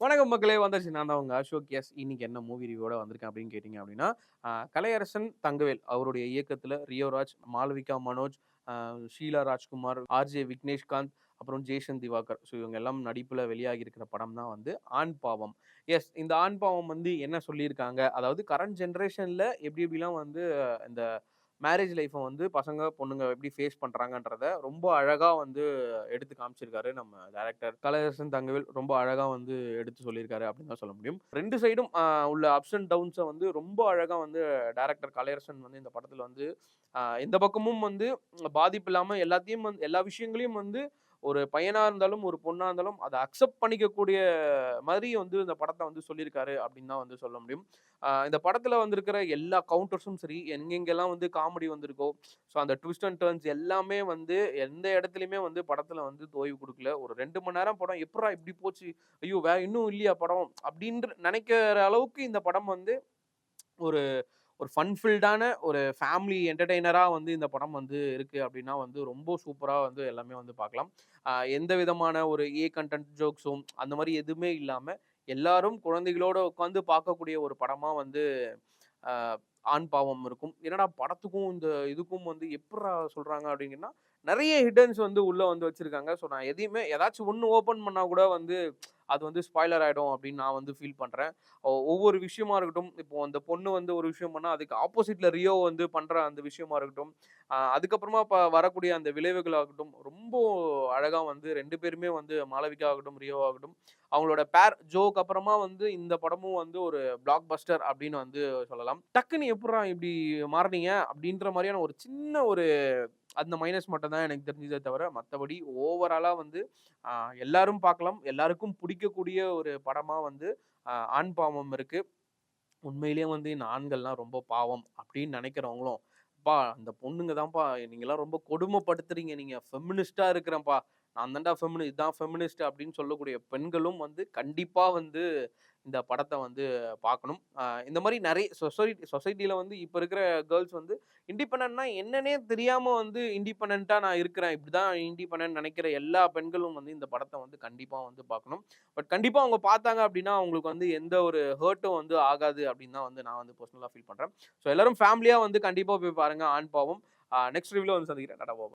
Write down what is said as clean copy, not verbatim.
வணக்கம் மக்களே வந்துருச்சு. நான் தான் உங்க அசோக். இன்னைக்கு என்ன மூவி ரிவ்யூவோட வந்திருக்கேன் அப்படின்னு கேட்டீங்க அப்படின்னா, கலையரசன் தங்கவேல் அவருடைய இயக்கத்துல ரியோராஜ், மாளவிகா மனோஜ், அ ஷீலா ராஜ்குமார், ஆர்ஜே விக்னேஷ்காந்த், அப்புறம் ஜேசன் திவாகர். ஸோ இவங்க எல்லாம் நடிப்புல வெளியாகி இருக்கிற படம் தான் வந்து ஆண் பாவம். இந்த ஆண் பாவம் வந்து என்ன சொல்லியிருக்காங்க? அதாவது கரண்ட் ஜெனரேஷன்ல எப்படி எப்படிலாம் வந்து இந்த மேரேஜ் லைஃப்ப வந்து பசங்க, பொண்ணுங்க எப்படி ஃபேஸ் பண்றாங்கன்றத ரொம்ப அழகா வந்து எடுத்து காமிச்சிருக்காரு நம்ம டைரக்டர் கலையரசன் தங்கவேல். ரொம்ப அழகா வந்து எடுத்து சொல்லியிருக்காரு அப்படின்னு தான் சொல்ல முடியும். 2 சைடும் உள்ள அப்ஸ் அண்ட் டவுன்ஸ வந்து ரொம்ப அழகா வந்து டைரக்டர் கலையரசன் வந்து இந்த படத்துல வந்து எந்த பக்கமும் வந்து பாதிப்பு இல்லாம எல்லாத்தையும் வந்து எல்லா விஷயங்களையும் வந்து ஒரு பையனா இருந்தாலும், ஒரு பொண்ணா இருந்தாலும் அத அக்செப்ட் பண்ணிக்கக்கூடிய மாதிரி வந்து இந்த படத்த வந்து சொல்லியிருக்காரு அப்படின்னு தான் வந்து சொல்ல முடியும். இந்த படத்துல வந்திருக்கிற எல்லா கவுண்டர்ஸும் சரி, எங்கெங்கெல்லாம் வந்து காமெடி வந்திருக்கோ, ஸோ அந்த ட்விஸ்ட் அண்ட் டர்ன்ஸ் எல்லாமே வந்து எந்த இடத்துலயுமே வந்து படத்துல வந்து தோய்வு குடுக்கல. ஒரு 2 மணி நேரம் படம் எப்புட்றா இப்படி போச்சு? ஐயோ! இன்னும் இல்லையா படம்? அப்படின்ற நெனைக்கிற அளவுக்கு இந்த படம் வந்து ஒரு ஒரு ஃபன் ஃபில்டான ஒரு ஃபேமிலி என்டர்டெய்னரா வந்து இந்த படம் வந்து இருக்கு அப்படின்னா வந்து ரொம்ப சூப்பரா வந்து எல்லாமே வந்து பார்க்கலாம். எந்த விதமான ஒரு கன்டென்ட் ஜோக்ஸும் அந்த மாரி எதுவுமே இல்லாம, எல்லாரும் குழந்தைகளோட உட்கார்ந்து பார்க்கக்கூடிய ஒரு படமா வந்து அ ஆண் பாவம் இருக்கும். என்னடா படத்துக்கும் இந்த இதுக்கும் வந்து எப்புட்றா சொல்றாங்க அப்படிங்கன்னா, நெறைய ஹிடன்ஸ் வந்து உள்ள வந்து வச்சிருக்காங்க. ஸோ நான் எதையுமே ஏதாச்சும் ஒண்ணு ஓப்பன் பண்ணா கூட வந்து அது வந்து ஸ்பாய்லர் ஆயிடும் அப்படின்னு நான் வந்து ஃபீல் பண்றேன். ஒவ்வொரு விஷயமா இருக்கட்டும், இப்போ அந்த பொண்ணு வந்து ஒரு விஷயம் பண்ணா, அதுக்கு ஆப்போசிட்ல ரியோ வந்து பண்ற அந்த விஷயமா இருக்கட்டும், அதுக்கப்புறமா வரக்கூடிய அந்த விளைவுகள் ஆகட்டும், ரொம்ப அழகா வந்து 2 பேருமே வந்து மாளவிகா ஆகட்டும், ரியோ ஆகட்டும், அவங்களோட ஜோக்கு அப்புறமா வந்து இந்த படமும் வந்து ஒரு பிளாக் பஸ்டர் அப்படின்னு வந்து சொல்லலாம். டக்குன்னு எப்புட்றா இப்படி மாறுனீங்க? அப்படின்ற மாரியான ஒரு சின்ன ஒரு அந்த மைனஸ் மட்டும் தான் எனக்கு தெரிஞ்சதே தவிர, மத்தபடி ஓவராலா வந்து அ எல்லாரும் பார்க்கலாம். எல்லாருக்கும் பிடிக்கக்கூடிய ஒரு படமா வந்து ஆண் பாவம் இருக்கு. உண்மையிலேயே வந்து இந்த ஆண்கள்லாம் ரொம்ப பாவம் அப்படின்னு நெனைக்கிறவங்களும், "அப்பா அந்த பொண்ணுங்க தான்ப்பா நீங்கலாம் ரொம்ப கொடுமைப்படுத்துறீங்க. நீங்க ஃபெமினிஸ்ட்டா இருக்கிறேன்ப்பா. நான் தான்டா இதான் ஃபெமினிஸ்ட் அப்படின்னு சொல்லக்கூடிய பெண்களும் வந்து கண்டிப்பா வந்து இந்த படத்த வந்து பார்க்கணும். இந்த மாரி நெறைய சொசைட்டில வந்து இப்ப இருக்கிற கேர்ல்ஸ் வந்து இண்டிபெண்டன்ட்னா என்னன்னே தெரியாம வந்து இண்டிபெண்டன்ட்டா நான் இருக்கிறேன். இப்படிதான் இண்டிபெண்டன்ட் நெனைக்கிற எல்லா பெண்களும் வந்து இந்த படத்த வந்து கண்டிப்பா வந்து பார்க்கணும். பட் கண்டிப்பா அவங்க பார்த்தாங்க அப்படின்னா, அவங்களுக்கு வந்து எந்த ஒரு ஹர்ட்டும் வந்து ஆகாது அப்படின்னு தான் வந்து நான் வந்து பெர்சனலா ஃபீல் பண்றேன். ஸோ எல்லாரும் ஃபேமிலியா வந்து கண்டிப்பா போய் பாருங்க ஆண் பாவம். நெக்ஸ்ட் ரிவ்யூல வந்து சந்திக்கிறேன். டாடா பாய்.